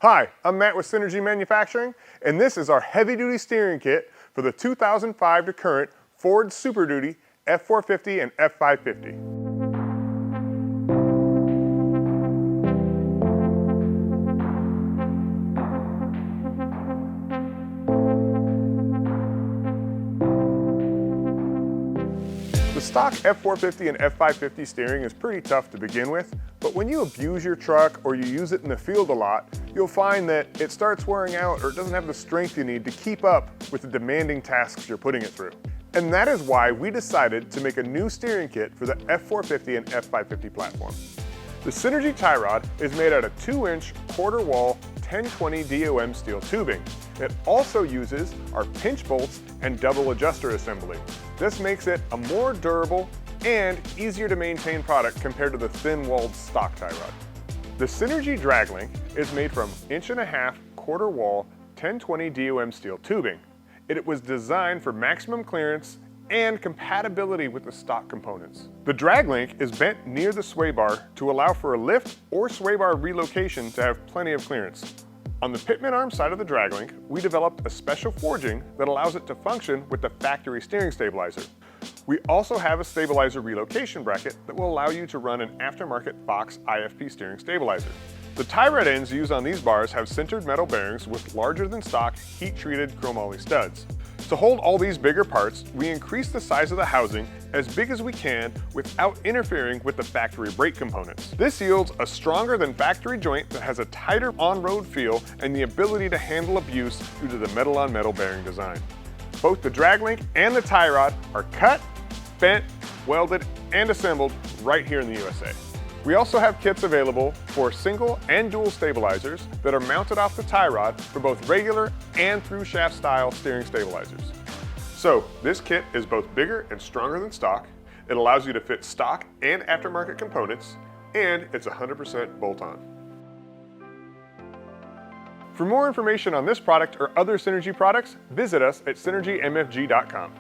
Hi, I'm Matt with Synergy Manufacturing, and this is our heavy-duty steering kit for the 2005 to current Ford Super Duty F-450 and F-550. The stock F-450 and F-550 steering is pretty tough to begin with, but when you abuse your truck or you use it in the field a lot, you'll find that it starts wearing out or it doesn't have the strength you need to keep up with the demanding tasks you're putting it through. And that is why we decided to make a new steering kit for the F-450 and F-550 platform. The Synergy tie rod is made out of 2-inch quarter wall 1020 DOM steel tubing. It also uses our pinch bolts and double adjuster assembly. This makes it a more durable and easier to maintain product compared to the thin-walled stock tie rod. The Synergy drag link is made from 1.5-inch quarter wall 1020 DOM steel tubing. It was designed for maximum clearance and compatibility with the stock components. The drag link is bent near the sway bar to allow for a lift or sway bar relocation to have plenty of clearance. On the Fitment arm side of the drag link, we developed a special forging that allows it to function with the factory steering stabilizer. We also have a stabilizer relocation bracket that will allow you to run an aftermarket Fox IFP steering stabilizer. The tie rod ends used on these bars have sintered metal bearings with larger than stock heat-treated chromoly studs. To hold all these bigger parts, we increase the size of the housing as big as we can without interfering with the factory brake components. This yields a stronger than factory joint that has a tighter on-road feel and the ability to handle abuse due to the metal-on-metal bearing design. Both the drag link and the tie rod are cut, bent, welded, and assembled right here in the USA. We also have kits available for single and dual stabilizers that are mounted off the tie rod for both regular and through shaft style steering stabilizers. So this kit is both bigger and stronger than stock. It allows you to fit stock and aftermarket components, and it's 100% bolt-on. For more information on this product or other Synergy products, visit us at synergymfg.com.